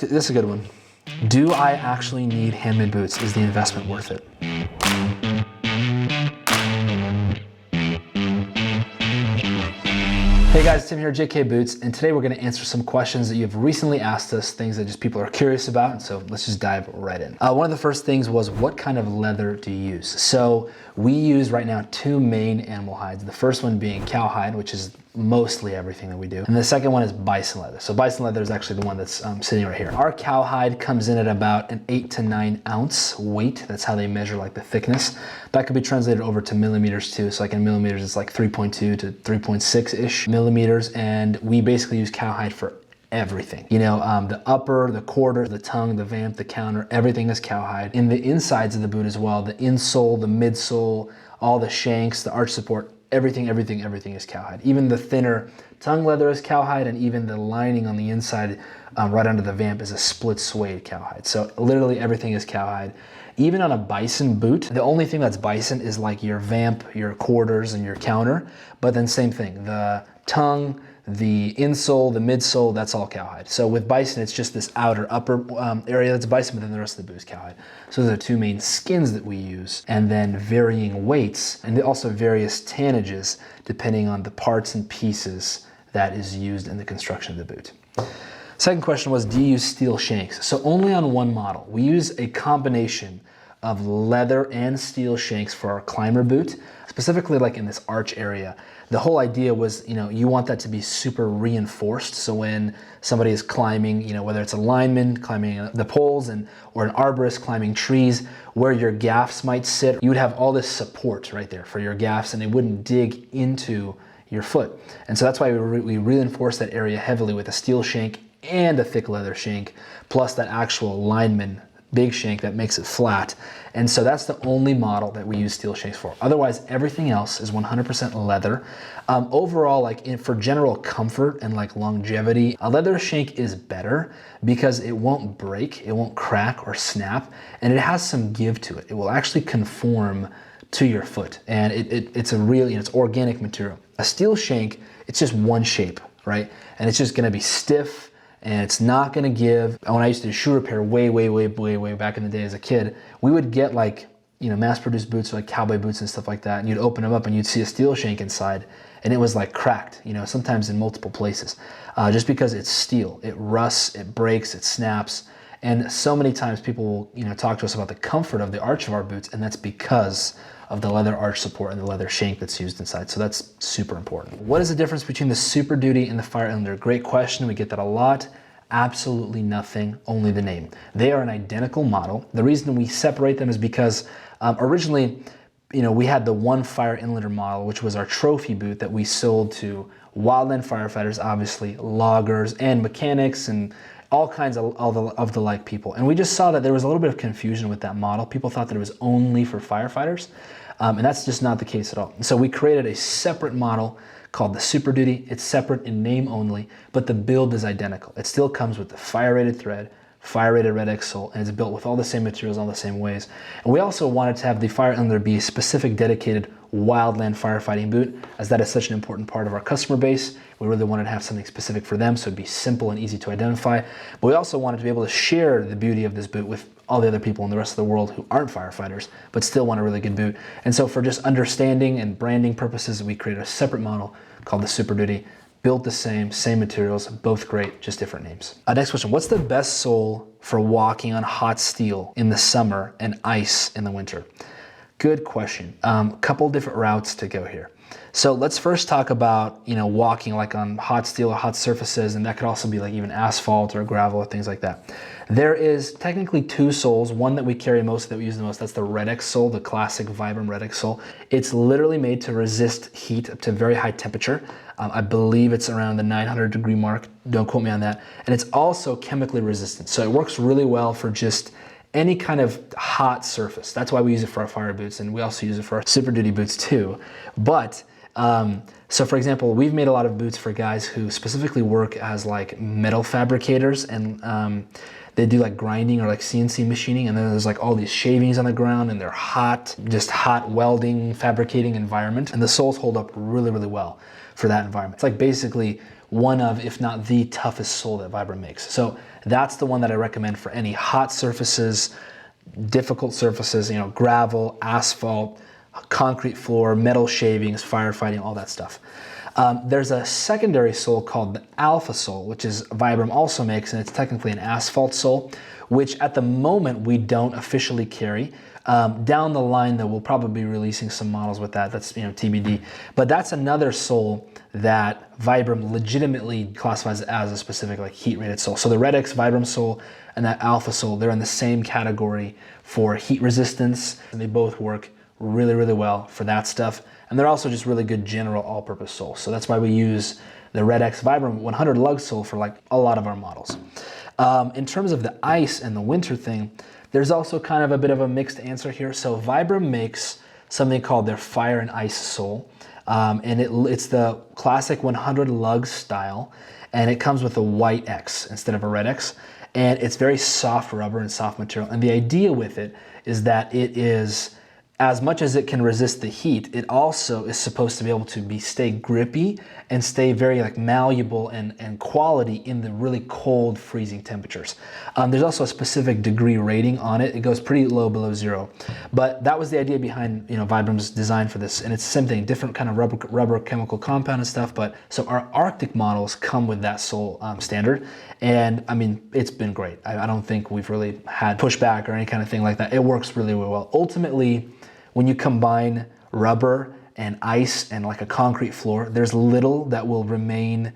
This is a good one. Do I actually need handmade boots? Is the investment worth it? Hey guys, Tim here, Jk Boots, and today we're going to answer some questions that you've recently asked us, things that just people are curious about, and so let's just dive right in. One of the first things was, what kind of leather do you use? So we use right now two main animal hides. The first one being cowhide, which is mostly everything that we do. And the second one is bison leather. So bison leather is actually the one that's sitting right here. Our cowhide comes in at about an 8 to 9 ounce weight. That's how they measure like the thickness. That could be translated over to millimeters too. So like in millimeters, it's like 3.2 to 3.6-ish millimeters. And we basically use cowhide for everything. You know, the upper, the quarter, the tongue, the vamp, the counter, everything is cowhide. In the insides of the boot as well, the insole, the midsole, all the shanks, the arch support, everything is cowhide. Even the thinner tongue leather is cowhide, and even the lining on the inside, right under the vamp, is a split suede cowhide. So literally everything is cowhide. Even on a bison boot, the only thing that's bison is like your vamp, your quarters, and your counter. But then same thing, the tongue, the insole, the midsole, that's all cowhide. So with bison, it's just this outer upper area that's bison, but then the rest of the boot is cowhide. So those are two main skins that we use, and then varying weights, and also various tannages depending on the parts and pieces that is used in the construction of the boot. Second question was, do you use steel shanks? So only on one model. We use a combination of leather and steel shanks for our climber boot, specifically like in this arch area. The whole idea was, you know, you want that to be super reinforced. So when somebody is climbing, you know, whether it's a lineman climbing the poles or an arborist climbing trees, where your gaffs might sit, you would have all this support right there for your gaffs, and it wouldn't dig into your foot. And so that's why we reinforce that area heavily with a steel shank and a thick leather shank, plus that actual lineman big shank that makes it flat. And so that's the only model that we use steel shanks for. Otherwise, everything else is 100% leather. Overall, like for general comfort and like longevity, a leather shank is better because it won't break, it won't crack or snap, and it has some give to it. It will actually conform to your foot, and it's a really, it's organic material. A steel shank, it's just one shape, right? And it's just gonna be stiff, and it's not gonna give. When I used to do shoe repair way back in the day as a kid, we would get like, you know, mass-produced boots, like cowboy boots and stuff like that, and you'd open them up and you'd see a steel shank inside, and it was like cracked, you know, sometimes in multiple places, just because it's steel. It rusts, it breaks, it snaps, and so many times people will, you know, talk to us about the comfort of the arch of our boots, and that's because of the leather arch support and the leather shank that's used inside. So that's super important. What is the difference between the Superduty and the Fire Inlander? Great question, we get that a lot. Absolutely nothing, only the name. They are an identical model. The reason we separate them is because originally, you know, we had the one Fire Inlander model, which was our trophy boot that we sold to wildland firefighters, obviously, loggers, and mechanics, and all kinds of the like people. And we just saw that there was a little bit of confusion with that model. People thought that it was only for firefighters, and that's just not the case at all. So we created a separate model called the Superduty. It's separate in name only, but the build is identical. It still comes with the fire-rated thread, fire-rated red X sole, and it's built with all the same materials, all the same ways. And we also wanted to have the Fire Inlander be a specific dedicated wildland firefighting boot, as that is such an important part of our customer base. We really wanted to have something specific for them so it'd be simple and easy to identify. But we also wanted to be able to share the beauty of this boot with all the other people in the rest of the world who aren't firefighters, but still want a really good boot. And so for just understanding and branding purposes, we created a separate model called the Superduty. Built the same materials, both great, just different names. Next question, what's the best sole for walking on hot steel in the summer and ice in the winter? Good question. Couple different routes to go here. So let's first talk about, you know, walking like on hot steel or hot surfaces, and that could also be like even asphalt or gravel or things like that. There is technically two soles, one that we carry most, that we use the most, that's the red X sole, the classic Vibram red X sole. It's literally made to resist heat up to very high temperature. I believe it's around the 900 degree mark, don't quote me on that. And it's also chemically resistant, so it works really well for just any kind of hot surface. That's why we use it for our fire boots, and we also use it for our Superduty boots too. But so for example, we've made a lot of boots for guys who specifically work as like metal fabricators, and they do like grinding or like CNC machining, and then there's like all these shavings on the ground, and they're hot, just hot welding, fabricating environment, and the soles hold up really well for that environment. It's like basically one of, if not the toughest sole that Vibram makes. So That's the one that I recommend for any hot surfaces, difficult surfaces, gravel, asphalt, concrete floor, metal shavings, firefighting, all that stuff. There's a secondary sole called the Alpha sole, which is Vibram also makes, and it's technically an asphalt sole, which at the moment we don't officially carry. Down the line, though, we'll probably be releasing some models with that. That's TBD. But that's another sole that Vibram legitimately classifies as a specific heat-rated sole. So the Red X Vibram sole and that Alpha sole, they're in the same category for heat resistance, and they both work really, really well for that stuff. And they're also just really good general all-purpose soles. So that's why we use the Red X Vibram 100 lug sole for a lot of our models. In terms of the ice and the winter thing, there's also kind of a bit of a mixed answer here. So Vibram makes something called their Fire and Ice sole. And it's the classic 100 lug style. And it comes with a white X instead of a red X. And it's very soft rubber and soft material. And the idea with it is that it is, as much as it can resist the heat, it also is supposed to be able to stay grippy and stay very malleable and quality in the really cold, freezing temperatures. There's also a specific degree rating on it. It goes pretty low, below 0. But that was the idea behind Vibram's design for this. And it's the same thing, different kind of rubber chemical compound and stuff. But so our Arctic models come with that sole standard. And I mean, it's been great. I don't think we've really had pushback or any kind of thing like that. It works really, really well. Ultimately, when you combine rubber and ice and a concrete floor, there's little that will remain,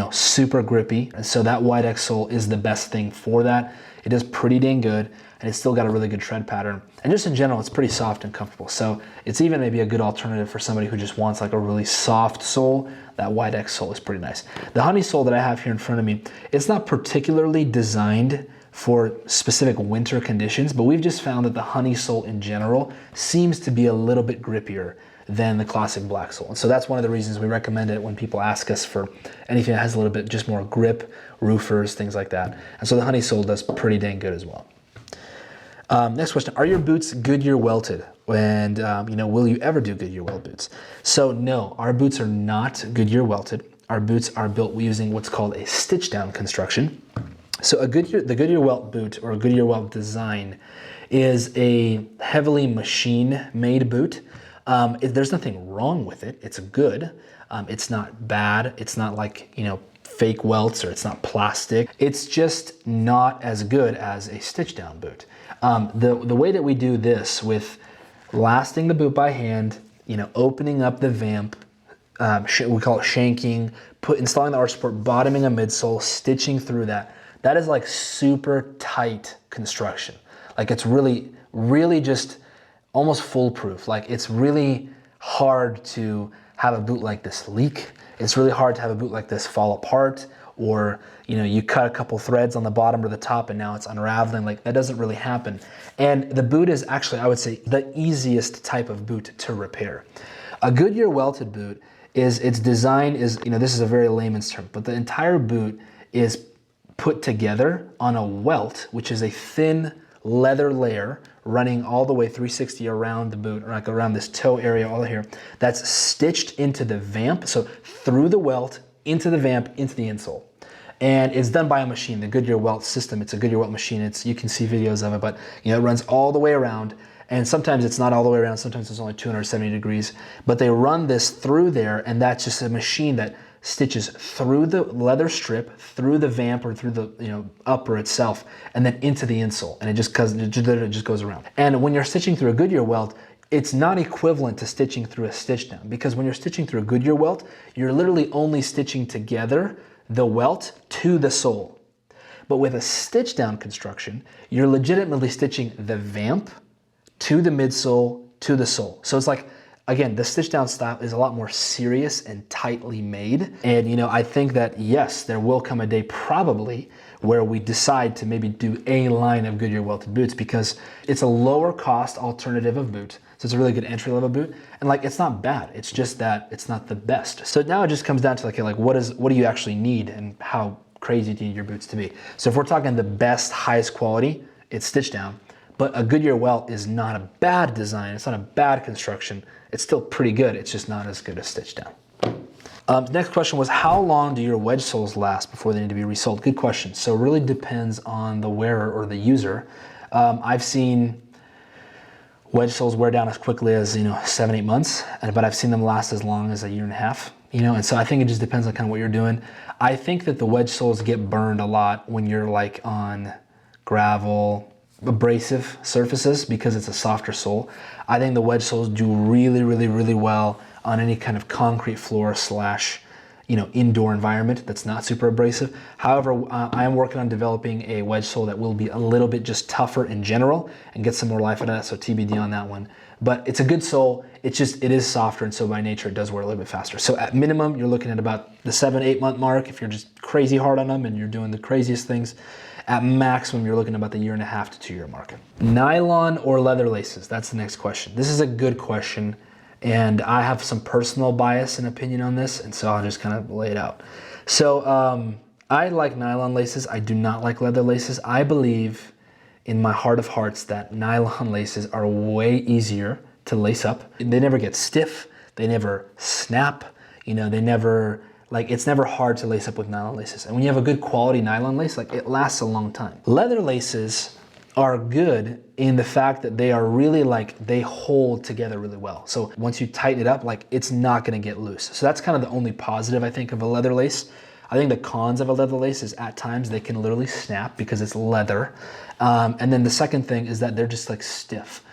super grippy. And so that White X sole is the best thing for that. It is pretty dang good, and it's still got a really good tread pattern. And just in general, it's pretty soft and comfortable. So it's even maybe a good alternative for somebody who just wants a really soft sole. That White X sole is pretty nice. The Honey sole that I have here in front of me, it's not particularly designed for specific winter conditions, but we've just found that the Honey sole in general seems to be a little bit grippier than the classic black sole. And so that's one of the reasons we recommend it when people ask us for anything that has a little bit just more grip, roofers, things like that. And so the Honey sole does pretty dang good as well. Next question, are your boots Goodyear welted? And will you ever do Goodyear weld boots? So no, our boots are not Goodyear welted. Our boots are built using what's called a stitch down construction. So the Goodyear welt boot, or a Goodyear welt design, is a heavily machine-made boot. There's nothing wrong with it. It's good. It's not bad. It's not fake welts, or it's not plastic. It's just not as good as a stitch-down boot. The way that we do this with lasting the boot by hand, opening up the vamp, we call it shanking, installing the arch support, bottoming a midsole, stitching through that. That is super tight construction. It's really, really just almost foolproof. It's really hard to have a boot like this leak. It's really hard to have a boot like this fall apart, or you cut a couple threads on the bottom or the top and now it's unraveling. That doesn't really happen. And the boot is actually, I would say, the easiest type of boot to repair. A Goodyear welted boot its design is, this is a very layman's term, but the entire boot is put together on a welt, which is a thin leather layer running all the way 360 around the boot, or around this toe area all here, that's stitched into the vamp, so through the welt, into the vamp, into the insole. And it's done by a machine, the Goodyear welt system. It's a Goodyear welt machine. You can see videos of it, but it runs all the way around. And sometimes it's not all the way around, sometimes it's only 270 degrees, but they run this through there, and that's just a machine that stitches through the leather strip, through the vamp, or through the upper itself, and then into the insole, and it just goes around. And when you're stitching through a Goodyear welt, it's not equivalent to stitching through a stitch down, because when you're stitching through a Goodyear welt, you're literally only stitching together the welt to the sole. But with a stitch down construction, you're legitimately stitching the vamp to the midsole to the sole. So it's again, the stitch down style is a lot more serious and tightly made. And I think that yes, there will come a day probably where we decide to maybe do a line of Goodyear welted boots, because it's a lower cost alternative of boot. So it's a really good entry level boot. And it's not bad. It's just that it's not the best. So now it just comes down to what do you actually need, and how crazy do you need your boots to be? So if we're talking the best, highest quality, it's stitch down. But a Goodyear welt is not a bad design. It's not a bad construction. It's still pretty good. It's just not as good as stitch down. Next question was, how long do your wedge soles last before they need to be resoled? Good question. So it really depends on the wearer or the user. I've seen wedge soles wear down as quickly as 7-8 months, but I've seen them last as long as a year and a half. And so I think it just depends on kind of what you're doing. I think that the wedge soles get burned a lot when you're like on gravel, abrasive surfaces because it's a softer sole. I think the wedge soles do really, really, really well on any kind of concrete floor slash indoor environment that's not super abrasive. However, I am working on developing a wedge sole that will be a little bit just tougher in general and get some more life out of that, so TBD on that one. But it's a good sole, it is softer, and so by nature it does wear a little bit faster. So at minimum, you're looking at about the 7-8 month mark if you're just crazy hard on them and you're doing the craziest things. At maximum, you're looking at about the 1.5 to 2 year mark. Nylon or leather laces? That's the next question. This is a good question, and I have some personal bias and opinion on this, and so I'll just kind of lay it out. So I like nylon laces. I do not like leather laces. I believe in my heart of hearts that nylon laces are way easier to lace up. They never get stiff. They never snap. They never, it's never hard to lace up with nylon laces. And when you have a good quality nylon lace, it lasts a long time. Leather laces are good in the fact that they are really they hold together really well. So once you tighten it up, it's not gonna get loose. So that's kind of the only positive I think of a leather lace. I think the cons of a leather lace is at times they can literally snap because it's leather. And then the second thing is that they're just stiff.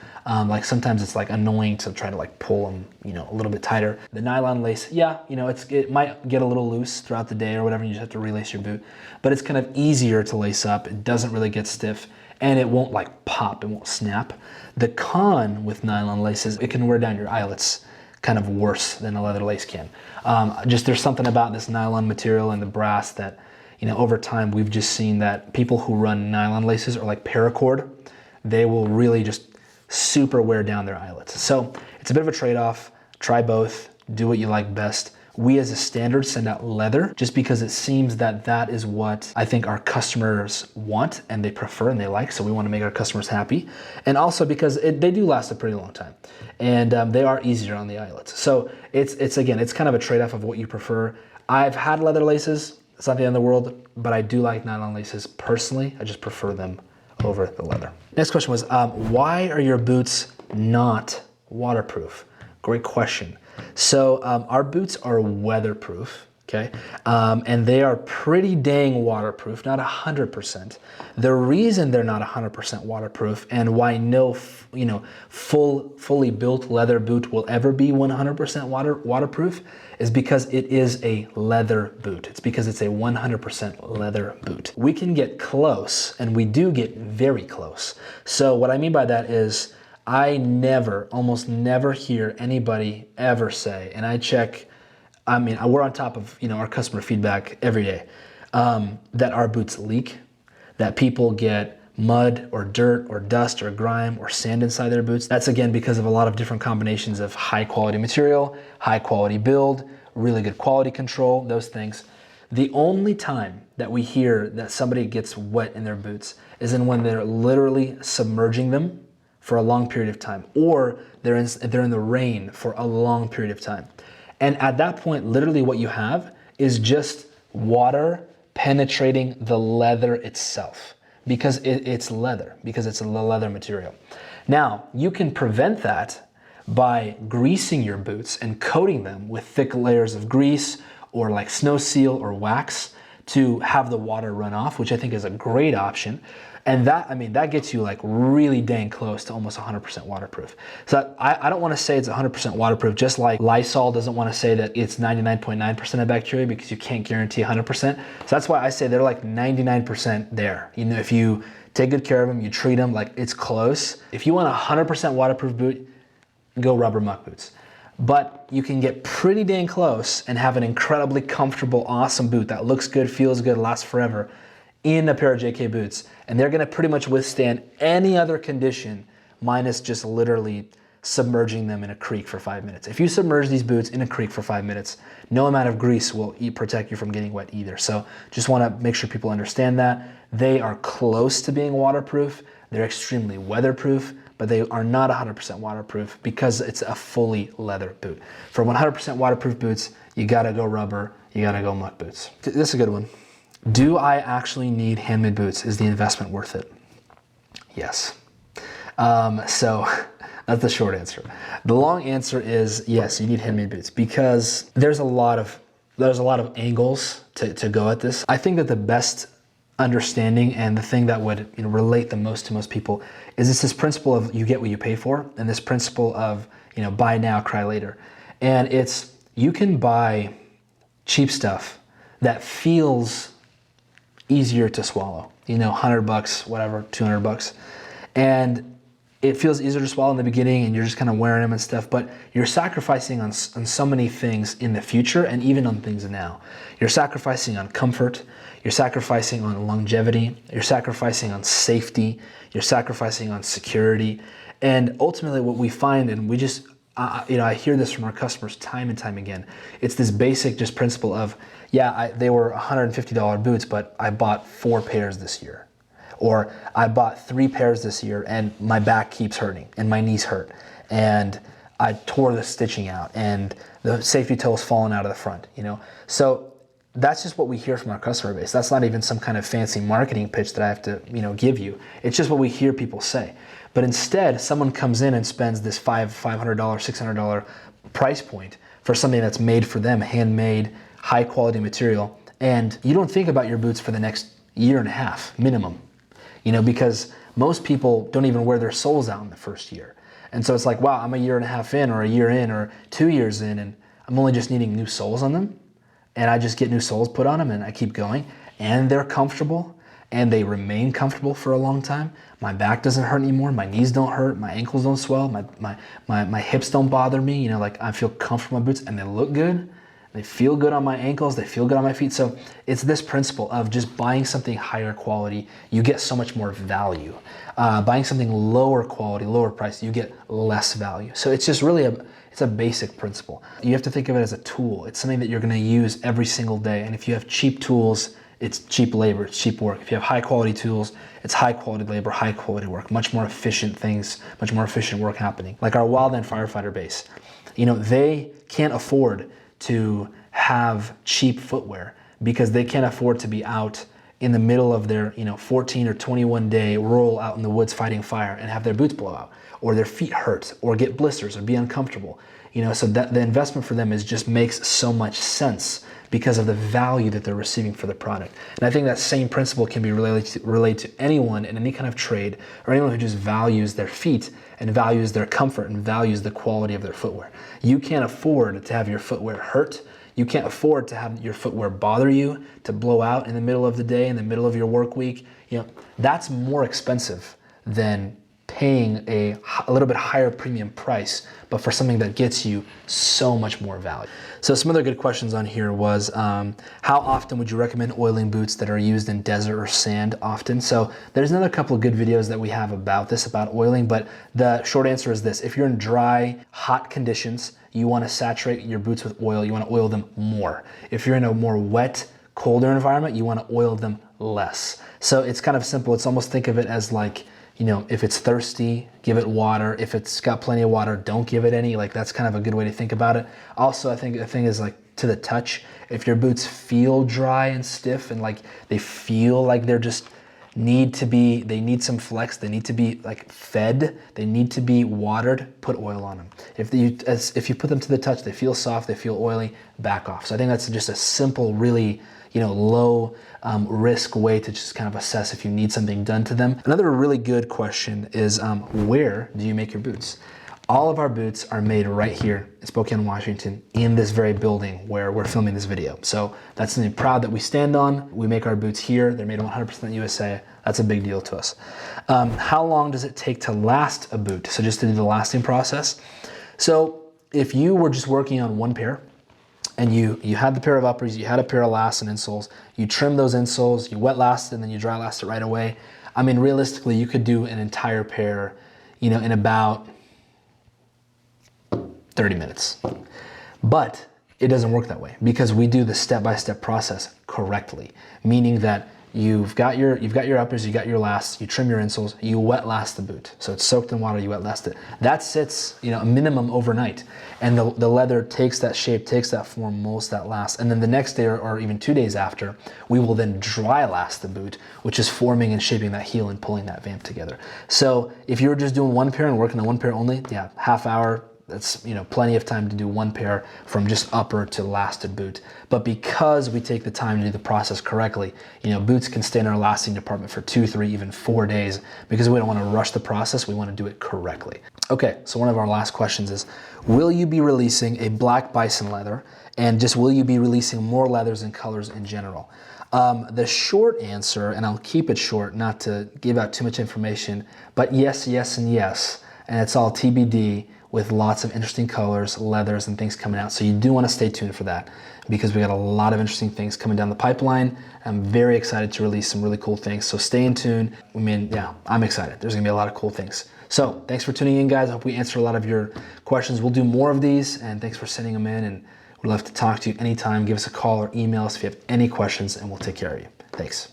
Sometimes it's annoying to try to pull them, a little bit tighter. The nylon lace, yeah, it might get a little loose throughout the day or whatever, and you just have to relace your boot, but it's kind of easier to lace up. It doesn't really get stiff, and it won't pop, it won't snap. The con with nylon laces, it can wear down your eyelets kind of worse than a leather lace can. There's something about this nylon material and the brass that, over time we've just seen that people who run nylon laces or paracord, they will really just super wear down their eyelets. So it's a bit of a trade-off. Try both, do what you like best. We as a standard send out leather just because it seems that that is what I think our customers want and they prefer and they like, so we want to make our customers happy. And also because they do last a pretty long time, and they are easier on the eyelets. So it's again, it's kind of a trade-off of what you prefer. I've had leather laces, it's not the end of the world, but I do like nylon laces personally. I just prefer them over the leather. Next question was, why are your boots not waterproof? Great question. So our boots are weatherproof, okay? And they are pretty dang waterproof, not 100%. The reason they're not 100% waterproof and why no fully built leather boot will ever be 100% waterproof is because it is a leather boot. It's because it's a 100% leather boot. We can get close, and we do get very close. So what I mean by that is I almost never hear anybody ever say, and we're on top of our customer feedback every day, that our boots leak, that people get mud or dirt or dust or grime or sand inside their boots. That's again because of a lot of different combinations of high quality material, high quality build, really good quality control, those things. The only time that we hear that somebody gets wet in their boots is when they're literally submerging them for a long period of time, or they're in the rain for a long period of time. And at that point, literally what you have is just water penetrating the leather itself because it's leather, because it's a leather material. Now, you can prevent that by greasing your boots and coating them with thick layers of grease or snow seal or wax to have the water run off, which I think is a great option. And that gets you really dang close to almost 100% waterproof. So I don't want to say it's 100% waterproof, just like Lysol doesn't want to say that it's 99.9% of bacteria because you can't guarantee 100%. So that's why I say they're 99% there. If you take good care of them, you treat them, it's close. If you want a 100% waterproof boot, go rubber muck boots. But you can get pretty dang close and have an incredibly comfortable, awesome boot that looks good, feels good, lasts forever in a pair of Jk boots. And they're gonna pretty much withstand any other condition minus just literally submerging them in a creek for 5 minutes. If you submerge these boots in a creek for 5 minutes, no amount of grease will protect you from getting wet either. So just wanna make sure people understand that. They are close to being waterproof. They're extremely weatherproof, but they are not 100% waterproof because it's a fully leather boot. For 100% waterproof boots, you gotta go rubber, you gotta go muck boots. This is a good one. Do I actually need handmade boots? Is the investment worth it? Yes. So that's the short answer. The long answer is yes, you need handmade boots because there's a lot of angles to go at this. I think that the best understanding and the thing that would relate the most to most people is this principle of you get what you pay for, and this principle of buy now, cry later. And it's you can buy cheap stuff that feels easier to swallow. $100, whatever, $200, and it feels easier to swallow in the beginning and you're just kind of wearing them and stuff, but you're sacrificing on so many things in the future and even on things now. You're sacrificing on comfort, you're sacrificing on longevity, you're sacrificing on safety, you're sacrificing on security. And ultimately what we find, and we just, I hear this from our customers time and time again, it's this basic just principle of, they were $150 boots, but I bought 4 pairs this year. Or I bought 3 pairs this year and my back keeps hurting and my knees hurt and I tore the stitching out and the safety toe's fallen out of the front, So that's just what we hear from our customer base. That's not even some kind of fancy marketing pitch that I have to, give you. It's just what we hear people say. But instead, someone comes in and spends this $500, $600 price point for something that's made for them, handmade, high quality material. And you don't think about your boots for the next year and a half minimum. Because most people don't even wear their soles out in the first year. And so it's like, wow, I'm a year and a half in or a year in or 2 years in and I'm only just needing new soles on them. And I just get new soles put on them and I keep going and they're comfortable and they remain comfortable for a long time. My back doesn't hurt anymore. My knees don't hurt. My ankles don't swell. My hips don't bother me. I feel comfortable in my boots and they look good. They feel good on my ankles, they feel good on my feet. So it's this principle of just buying something higher quality, you get so much more value. Buying something lower quality, lower price, you get less value. So it's just really it's a basic principle. You have to think of it as a tool. It's something that you're gonna use every single day. And if you have cheap tools, it's cheap labor, it's cheap work. If you have high quality tools, it's high quality labor, high quality work, much more efficient things, much more efficient work happening. Like our wildland firefighter base, they can't afford to have cheap footwear because they can't afford to be out in the middle of their 14 or 21 day roll out in the woods fighting fire and have their boots blow out or their feet hurt or get blisters or be uncomfortable. So that the investment for them just makes so much sense because of the value that they're receiving for the product. And I think that same principle can be related to anyone in any kind of trade or anyone who just values their feet and values their comfort and values the quality of their footwear. You can't afford to have your footwear hurt. You can't afford to have your footwear bother you, to blow out in the middle of the day, in the middle of your work week. That's more expensive than paying a little bit higher premium price, but for something that gets you so much more value. So some other good questions on here was, how often would you recommend oiling boots that are used in desert or sand often? So there's another couple of good videos that we have about this, about oiling, but the short answer is this. If you're in dry, hot conditions, you want to saturate your boots with oil, you want to oil them more. If you're in a more wet, colder environment, you want to oil them less. So it's kind of simple. It's almost, think of it as like, if it's thirsty, give it water. If it's got plenty of water, don't give it any. Like, that's kind of a good way to think about it. Also, I think the thing is, like, to the touch. If your boots feel dry and stiff and like they feel like they're just they need some flex, they need to be like fed, they need to be watered, put oil on them. If you put them to the touch, they feel soft, they feel oily, back off. So I think that's just a simple, really low risk way to just kind of assess if you need something done to them. Another really good question is, where do you make your boots? All of our boots are made right here in Spokane, Washington, in this very building where we're filming this video. So that's something proud that we stand on. We make our boots here. They're made 100% USA. That's a big deal to us. How long does it take to last a boot? So just to do the lasting process. So if you were just working on one pair, and you had the pair of uppers, you had a pair of lasts and insoles, you trim those insoles, you wet last and then you dry last it right away. I mean, realistically, you could do an entire pair, in about 30 minutes. But it doesn't work that way because we do the step-by-step process correctly, meaning that you've got your uppers, you got your lasts, you trim your insoles, you wet last the boot. So it's soaked in water, you wet last it. That sits, a minimum overnight. And the leather takes that shape, takes that form, molds that last. And then the next day or even 2 days after, we will then dry last the boot, which is forming and shaping that heel and pulling that vamp together. So if you're just doing one pair and working on one pair only, yeah, half hour, that's plenty of time to do one pair from just upper to lasted boot. But because we take the time to do the process correctly, boots can stay in our lasting department for 2, 3, even 4 days because we don't want to rush the process. We want to do it correctly. Okay, so one of our last questions is, will you be releasing a black bison leather, and just will you be releasing more leathers and colors in general? The short answer, and I'll keep it short, not to give out too much information, but yes, yes, and yes, and it's all TBD, with lots of interesting colors, leathers, and things coming out. So you do want to stay tuned for that because we got a lot of interesting things coming down the pipeline. I'm very excited to release some really cool things. So stay in tune. Yeah, I'm excited. There's gonna be a lot of cool things. So thanks for tuning in, guys. I hope we answered a lot of your questions. We'll do more of these, and thanks for sending them in. And we'd love to talk to you anytime. Give us a call or email us if you have any questions, and we'll take care of you. Thanks.